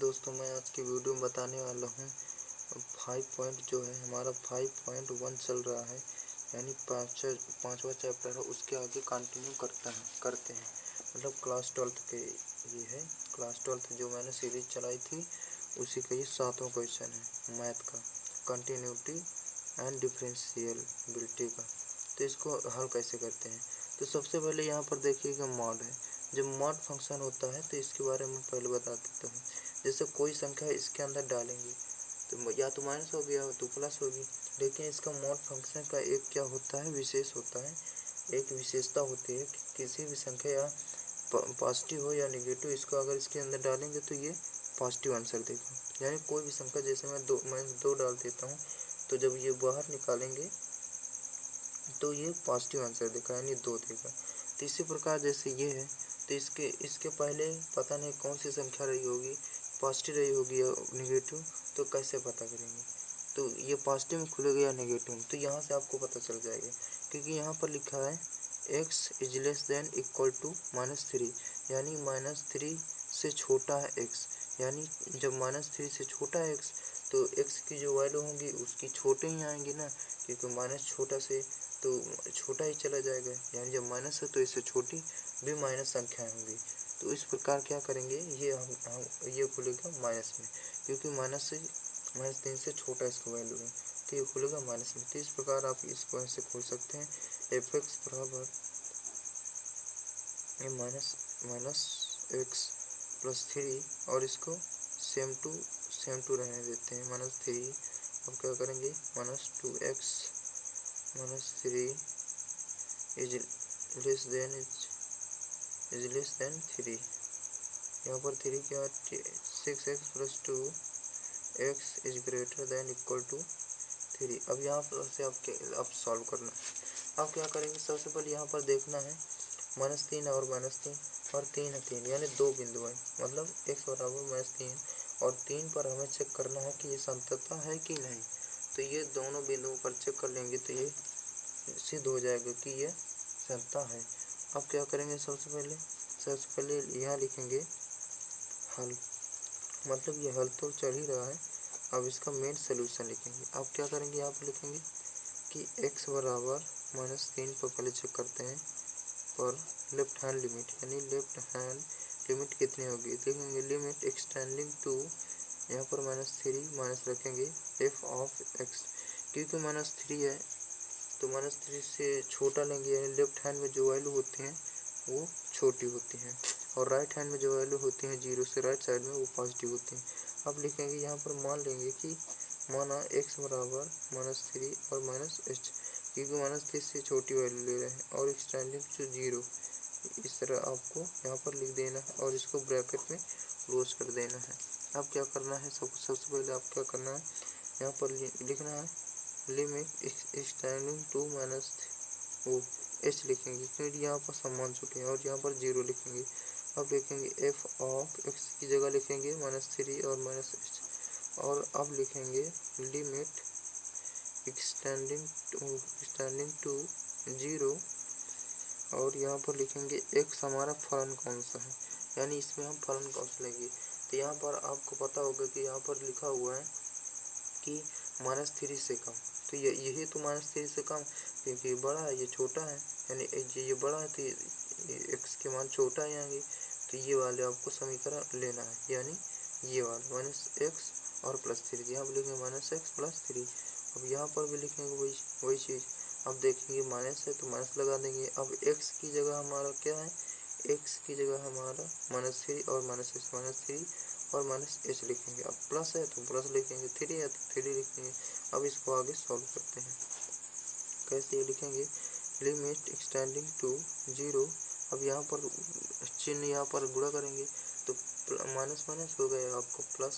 दोस्तों, मैं आज की वीडियो में बताने वाला हूँ 5 पॉइंट जो है हमारा 5.1 चल रहा है, यानी पाँचवा चैप्टर है। उसके आगे कंटिन्यू करते हैं मतलब क्लास 12 के ये है। क्लास 12 जो मैंने सीरीज चलाई थी उसी का ये 7वां क्वेश्चन है मैथ का, कंटिन्यूटी एंड डिफरेंशियबिलिटी का। तो इसको हल कैसे करते हैं? तो सबसे पहले यहाँ पर देखिएगा मॉड है। जब मॉड फंक्शन होता है तो इसके बारे में पहले बता देता हूँ। जैसे कोई संख्या इसके अंदर डालेंगे तो या तो माइनस होगी या तो प्लस होगी, लेकिन इसका मॉड फंक्शन का एक क्या होता है, विशेष होता है, एक विशेषता होती है कि किसी भी संख्या या पॉजिटिव हो या नेगेटिव, इसको अगर इसके अंदर डालेंगे तो ये पॉजिटिव आंसर देगा। यानी कोई भी संख्या, जैसे मैं दो डाल देता हूँ, तो जब ये बाहर निकालेंगे तो ये पॉजिटिव आंसर देगा, यानी 2 देगा। तो इसी प्रकार जैसे ये है, तो इसके पहले पता नहीं कौन सी संख्या रही होगी, पॉजिटिव रही होगी या नेगेटिव, तो कैसे पता करेंगे? तो ये पॉजिटिव में खुलेगा या नेगेटिव में, तो यहाँ से आपको पता चल जाएगा, क्योंकि यहाँ पर लिखा है x is less than equal to -3, यानी -3 से छोटा है x। यानी जब -3 से छोटा है x, तो x की जो वैल्यू होंगी उसकी छोटे ही आएंगी ना, क्योंकि माइनस छोटा से तो छोटा ही चला जाएगा। यानी जब माइनस है तो इससे छोटी भी माइनस संख्याएं होंगी। तो इस प्रकार क्या करेंगे, ये खुलेगा माइनस में, क्योंकि -3 से छोटा इसका वैल्यू है, तो ये खुलेगा माइनस में। तो इस प्रकार आप इसको ऐसे खोल सकते हैं, fx बराबर -x प्लस 3, और इसको सेम टू रहने देते हैं -3। अब क्या करेंगे, -2x -3 इज लेस देन 3। यहाँ पर 3 क्या, 6x plus 2x is greater than equal to 3। अब यहाँ पर से अब सॉल्व करना है। अब क्या करेंगे, सबसे पहले यहाँ पर देखना है -3 और -3 और 3 है, 3 यानी 2 बिंदु है, मतलब x बराबर -3 और 3 पर हमें चेक करना है कि ये समतलता है कि नहीं। तो ये दोनों बिंदुओं पर चेक कर लेंगे तो ये सिद्ध हो जाएगा कि ये समतलता है। अब क्या करेंगे, सबसे पहले यहाँ लिखेंगे हल, मतलब ये हल तो चल ही रहा है। अब इसका मेन सोल्यूशन लिखेंगे। अब क्या करेंगे, यहाँ पर लिखेंगे कि x बराबर -3 पर पहले चेक करते हैं, पर लेफ्ट हैंड लिमिट, यानी लेफ्ट हैंड लिमिट कितनी होगी, देखेंगे लिमिट एक्सटेंडिंग टू, यहाँ पर -3 माइनस रखेंगे f ऑफ x, क्योंकि -3 है तो -3 से छोटा लेंगे, यानी लेफ्ट हैंड में जो वैल्यू होती हैं वो छोटी होती हैं, और राइट हैंड में जो वैल्यू होती हैं 0 से राइट साइड में वो पॉजिटिव होती हैं। अब लिखेंगे, यहाँ पर मान लेंगे कि माना x बराबर -3 और -h, क्योंकि -3 से छोटी वैल्यू ले रहे हैं, और एक्सटेंडिंग टू 0, इस तरह आपको यहाँ पर लिख देना है और इसको ब्रैकेट में क्लोज कर देना है। अब क्या करना है, सबसे पहले आप क्या करना है, यहाँ पर लिखना है लिमिट एक्सटेंडिंग टू -h लिखेंगे, क्योंकि यहाँ पर समान चुके हैं, और यहाँ पर 0 लिखेंगे। अब लिखेंगे f ऑफ x की जगह लिखेंगे -3 और -h, और अब लिखेंगे लिमिट एक्सटेंडिंग टू 0, और यहाँ पर लिखेंगे x हमारा फलन कौन सा है, यानी इसमें हम फलन कौन सा लेंगे। तो यहाँ पर आपको पता होगा कि यहाँ पर लिखा हुआ है कि -3 से कम, तो यही तो -3 से कम, क्योंकि ये बड़ा है ये छोटा है, यानी ये बड़ा है तो x के मान छोटा ही आएंगे। तो ये वाले आपको समीकरण लेना है, यानी ये वाला -x और +3, यहाँ पर लिखेंगे -x + 3। अब यहाँ पर भी लिखेंगे वही चीज़। अब देखेंगे माइनस है तो माइनस लगा देंगे। अब x की जगह हमारा क्या है, x की जगह हमारा -3 और -3 और -h लिखेंगे। अब प्लस है तो प्लस लिखेंगे, 3 है तो 3 लिखेंगे। अब इसको आगे सॉल्व करते हैं, कैसे लिखेंगे, लिमिट एक्सटेंडिंग टू 0। अब यहाँ पर चिन्ह यहाँ पर गुणा करेंगे तो माइनस हो गया आपको प्लस,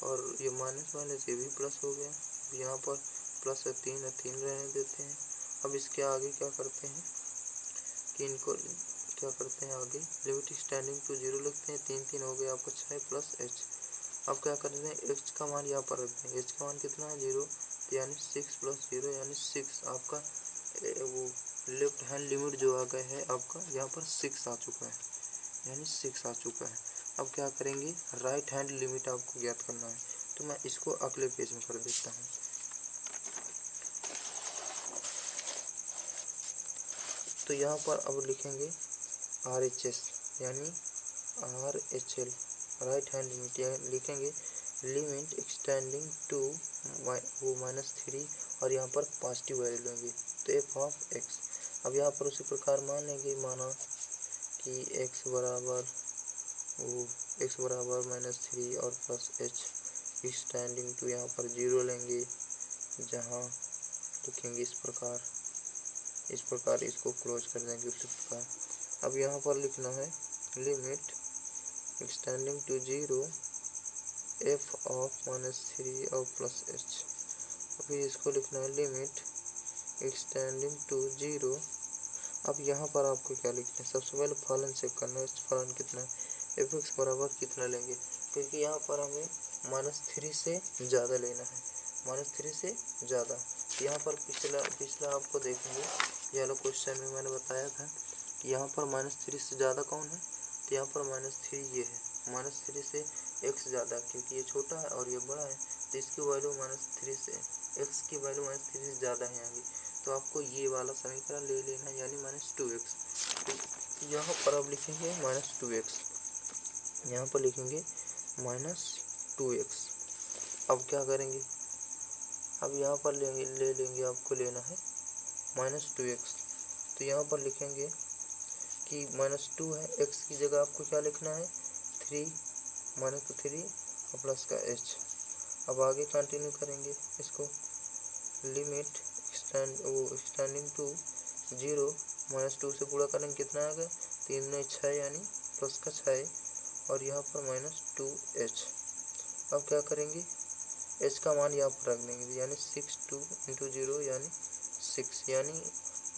और ये माइनस ये भी प्लस हो गया। यहाँ पर प्लस है 3 रहने देते हैं। अब इसके आगे क्या करते हैं कि इनको क्या करते हैं, आगे लिमिट एक्सटेंडिंग टू 0 लिखते हैं, 3 हो गया आपको 6 + h। अब क्या करते हैं, h का मान यहाँ पर रखते हैं, h का मान कितना है 0, यानी 6 + 0 यानी 6। आपका वो लेफ्ट हैंड लिमिट जो आ गया है आपका यहाँ पर 6 आ चुका है, यानी 6 आ चुका है। अब क्या करेंगे, राइट हैंड लिमिट आपको ज्ञात करना है, तो मैं इसको अगले पेज में कर देता हूँ। तो यहाँ पर अब लिखेंगे RHS यानी RHL राइट हैंड लिमिट, या लिखेंगे लिमिट एक्सटेंडिंग टू वो -3 और यहाँ पर पॉजिटिव वैल्यू लेंगे तो f ऑफ x। अब यहाँ पर उसी प्रकार मान लेंगे, माना कि x बराबर -3 और प्लस h एक्सटेंडिंग टू, यहाँ पर 0 लेंगे, जहाँ लिखेंगे इस प्रकार इसको क्लोज कर देंगे उसी प्रकार। अब यहाँ पर लिखना है limit extending to 0 f of -3 और प्लस h। फिर इसको लिखना है लिमिट एक्सटेंडिंग टू 0। अब यहाँ पर आपको क्या लिखना है, सबसे पहले फलन चेक करना है, फलन कितना है, f(x) बराबर कितना लेंगे, क्योंकि यहाँ पर हमें -3 से ज़्यादा लेना है, -3 से ज़्यादा। यहाँ पर पिछला आपको देखेंगे, ये वाला क्वेश्चन में मैंने बताया था कि यहाँ पर -3 से ज़्यादा कौन है, तो यहाँ पर -3 ये है, -3 से x ज़्यादा, क्योंकि ये छोटा है और ये बड़ा है, तो इसकी वैल्यू -3 से x की वैल्यू -3 से ज़्यादा है आगे, तो आपको ये वाला समीकरण ले लेना है, यानी -2x। तो यहाँ पर अब लिखेंगे -2x, यहाँ पर लिखेंगे -2x। अब क्या करेंगे, अब यहाँ पर ले लेंगे, आपको लेना है -2x, तो यहाँ पर लिखेंगे कि -2 है, x की जगह आपको क्या लिखना है 3 -3 और प्लस का h। अब आगे कंटिन्यू करेंगे इसको, लिमिट एक्सटेंडिंग टू 0 -2 से गुणा करेंगे, कितना आएगा 3 में 6 यानी प्लस का 6 और यहाँ पर -2h। अब क्या करेंगे, h का मान यहाँ पर रख देंगे, यानी 6 × 0 यानी 6, यानी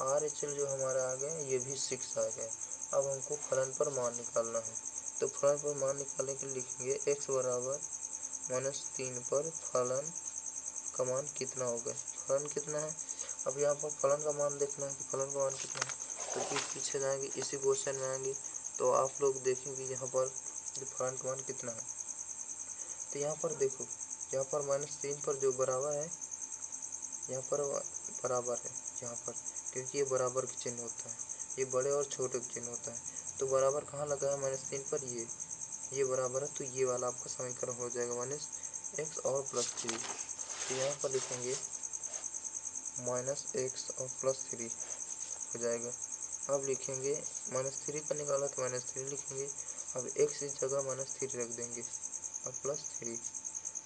RHL जो हमारा आ गया ये भी 6 आ गया। अब हमको फलन पर मान निकालना है, तो फलन पर मान निकालने के लिए लिखेंगे x बराबर -3 पर फलन का मान कितना होगा, फलन कितना है। अब यहाँ पर फलन का मान देखना है कि फलन का मान कितना है, तो पीछे जाएंगे, इसी क्वेश्चन में आएंगे तो आप लोग देखेंगे यहाँ पर फलन का मान कितना है। तो यहाँ पर देखो, यहाँ पर -3 पर जो बराबर है, यहाँ पर बराबर है, यहाँ पर क्योंकि ये बराबर का चिन्ह होता है, ये बड़े और छोटे का चिन्ह होता है, तो बराबर कहाँ लगा है -3 पर, ये बराबर है, तो ये वाला आपका समीकरण हो जाएगा -x और +3। तो यहाँ पर लिखेंगे -x और +3 हो जाएगा। अब लिखेंगे -3 पर निकाला तो -3 लिखेंगे, अब x की जगह -3 रख देंगे और +3,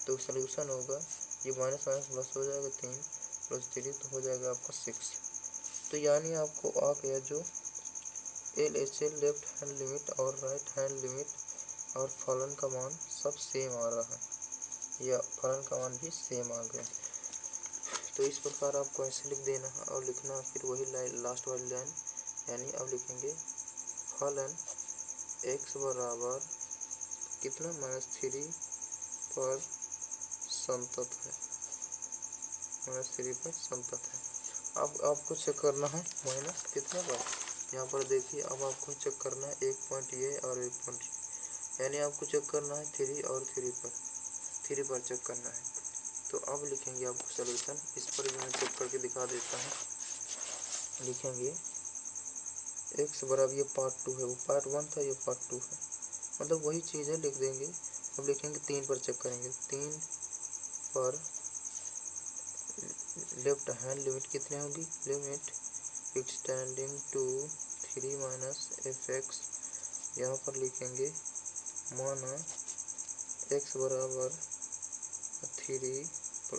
तो सलूशन होगा ये माइनस प्लस हो जाएगा 3 + 3 तो हो जाएगा आपका 6। तो यानी आपको आ गया जो LHL लेफ्ट हैंड लिमिट और राइट हैंड लिमिट और फलन का मान सब सेम आ रहा है, या फलन का मान भी सेम आ गया। तो इस प्रकार आपको ऐसे लिख देना है और लिखना फिर वही लास्ट वाली लाइन, यानी अब लिखेंगे फलन x बराबर कितना -3 पर संतत है, -3 पर संतत है। अब आपको चेक करना है माइनस कितने पर, यहाँ पर देखिए, अब आपको चेक करना है एक पॉइंट ये और एक पॉइंट, यानी आपको चेक करना है 3 और 3 पर चेक करना है। तो अब लिखेंगे आपको सलूशन, इस पर भी मैं चेक करके दिखा देता हूँ। लिखेंगे x बराबर, ये पार्ट 2 है, वो पार्ट 1 था, ये पार्ट 2 है, मतलब वही चीज़ है, लिख देंगे। अब लिखेंगे 3 पर चेक करेंगे, 3 पर लेफ्ट हैंड लिमिट कितनी होगी, लिमिट एक्सटेंडिंग टू 3 - fx, यहाँ पर लिखेंगे माना x बराबर 3 -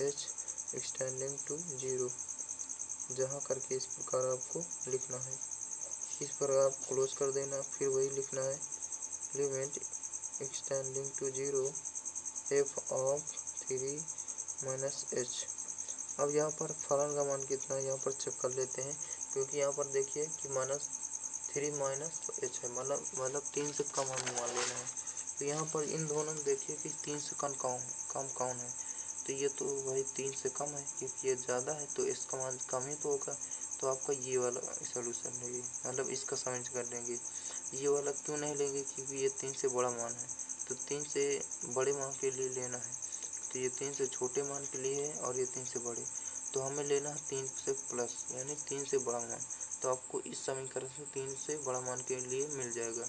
h एक्सटेंडिंग टू 0, जहाँ करके इस प्रकार आपको लिखना है, इस पर आप क्लोज कर देना, फिर वही लिखना है limit extending to 0 f of 3 - h। अब यहाँ पर फलन का मान कितना है, यहाँ पर चेक कर लेते हैं, क्योंकि यहाँ पर देखिए कि -3 - h है, मतलब 3 से कम हमें मान लेना है। तो यहाँ पर इन दोनों में देखिए कि 3 से कम कौन है, तो ये तो भाई 3 से कम है, क्योंकि ये ज़्यादा है तो इसका मान कम ही तो होगा, तो आपका ये वाला सोल्यूशन है, मतलब इसका समझ कर लेंगे। ये वाला क्यों नहीं लेंगे, क्योंकि ये 3 से बड़ा मान है, तो 3 से बड़े मान के लिए लेना है। तो ये 3 से छोटे मान के लिए है और ये 3 से बड़े, तो हमें लेना है 3 से प्लस यानी 3 से बड़ा मान। तो आपको इस समीकरण से 3 से बड़ा मान के लिए मिल जाएगा,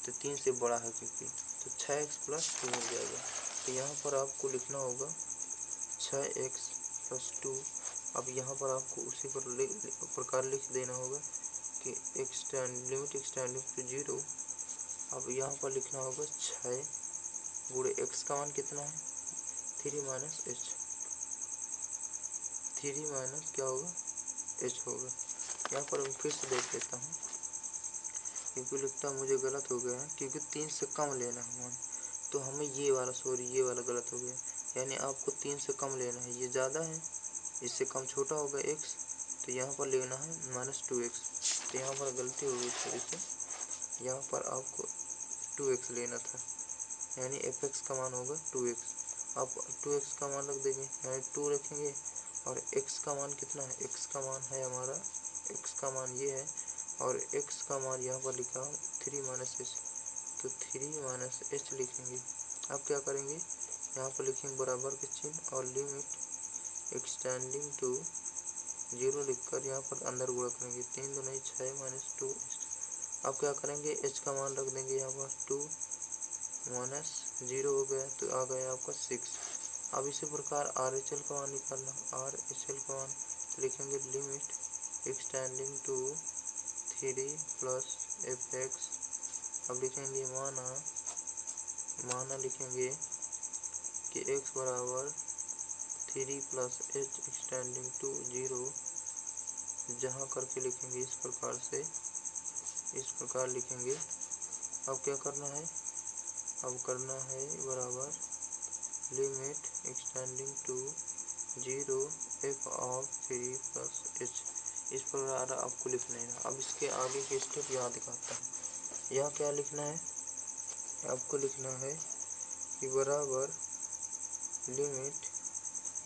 तो 3 से बड़ा है क्योंकि, तो 6x + 2 मिल जाएगा। तो यहाँ पर आपको लिखना होगा 6x + 2। अब यहाँ पर आपको उसी प्रकार लिख देना होगा कि लिमिट एक्सटेंडिंग टू 0। अब यहाँ पर लिखना होगा 6 गुणे x का मान कितना है 3 - h, 3 माइनस क्या होगा h होगा। यहाँ पर मैं फिर से देख लेता हूँ, क्योंकि लगता है मुझे गलत हो गया है, क्योंकि 3 से कम लेना है मान, तो हमें ये वाला गलत हो गया। यानी आपको 3 से कम लेना है, ये ज़्यादा है, इससे कम छोटा होगा x, तो यहाँ पर लेना है -2x। तो यहाँ पर गलती हो गई थोड़ी सी, यहाँ पर आपको 2x लेना था, यानी fx का मान होगा 2x। आप 2x का मान रख देंगे, यानी 2 रखेंगे, और x का मान कितना है, x का मान है हमारा, x का मान ये है, और x का मान यहाँ पर लिखा 3 - h, तो 3 - h लिखेंगे। अब क्या करेंगे, यहाँ पर लिखेंगे बराबर के चिन्ह और लिमिट एक्सटेंडिंग टू 0 लिखकर यहाँ पर अंदर गुणा करेंगे, 3 दूनी 6 - 2। अब क्या करेंगे, h का मान रख देंगे यहाँ पर 2 - 0 हो गया, तो आ गया आपका 6। अब इसी प्रकार RHL का मान निकालना, RHL का मान लिखेंगे लिमिट एक्सटेंडिंग टू 3 + fx। अब लिखेंगे माना लिखेंगे कि x बराबर 3 + h एक्सटेंडिंग टू 0, जहाँ करके लिखेंगे इस प्रकार लिखेंगे। अब क्या करना है, अब करना है बराबर limit extending to 0 f of 3 + h। इस प्रकार आपको लिखना है। अब इसके आगे के स्टेप यहाँ दिखाता हूँ। यहाँ क्या लिखना है, आपको लिखना है कि बराबर लिमिट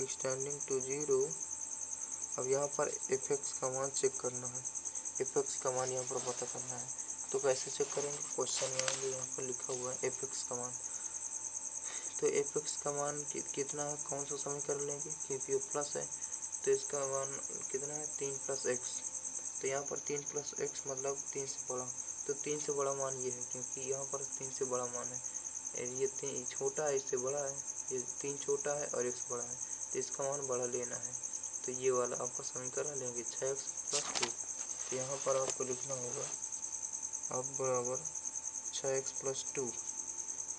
एक्सटेंडिंग टू 0। अब यहाँ पर fx का मान चेक करना है, fx का मान यहाँ पर पता करना है। तो कैसे चेक करेंगे, क्वेश्चन में यहाँ पर लिखा हुआ है fx का मान। तो fx का मान कितना है, कौन सा समीकरण लेंगे, क्योंकि ये प्लस है, तो इसका मान कितना है 3 + x। तो यहाँ पर 3 + x मतलब 3 से बड़ा, तो 3 से बड़ा मान ये है, क्योंकि यहाँ पर 3 से बड़ा मान है, ये 3 छोटा है, इससे बड़ा है, ये 3 छोटा है और x बड़ा है, तो इसका मान बड़ा लेना है। तो ये वाला आपका समीकरण लेंगे 6x + 2। तो यहाँ पर आपको लिखना होगा अब बराबर 6x + 2।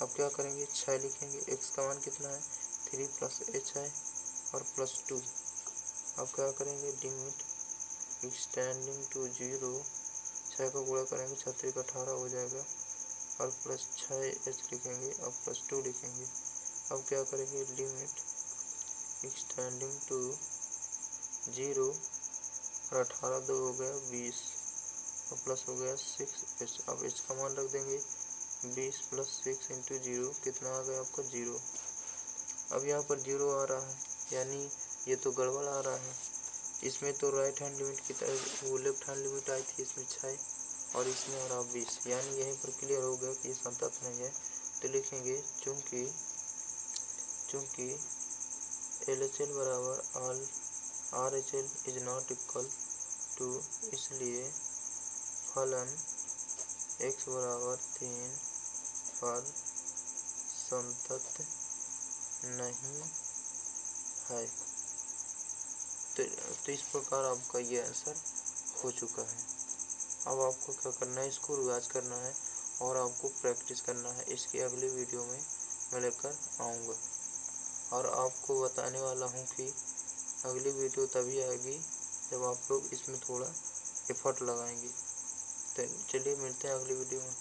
अब क्या करेंगे, 6 लिखेंगे, x का मान कितना है 3 + h है और +2। अब क्या करेंगे, लिमिट एक्सटेंडिंग टू 0, 6 का गुणा करेंगे 6 × 18 हो जाएगा, और +6h लिखेंगे और +2 लिखेंगे। अब क्या करेंगे, लिमिट एक्सटेंडिंग टू 0 और 18 2 हो गया 20, और प्लस हो गया 6h। अब h का मान रख देंगे 20 + 6 × 0 कितना आ गया आपका 0। अब यहाँ पर 0 आ रहा है, यानी ये तो गड़बड़ आ रहा है। इसमें तो राइट हैंड लिमिट की तरह वो लेफ्ट हैंड लिमिट आई थी, इसमें 6 और इसमें आ रहा 20, यानी यहीं पर क्लियर हो गया कि ये संतत नहीं है। तो लिखेंगे चूँकि LHL बराबर RHL is not equal to, इसलिए फलन x बराबर 3 पर संतत नहीं है। तो इस प्रकार आपका ये आंसर हो चुका है। अब आपको क्या करना है, इसको रिवाइज करना है और आपको प्रैक्टिस करना है। इसकी अगली वीडियो में मैं लेकर आऊँगा और आपको बताने वाला हूँ कि अगली वीडियो तभी आएगी जब आप लोग इसमें थोड़ा एफर्ट लगाएंगे। तो चलिए मिलते हैं अगली वीडियो में।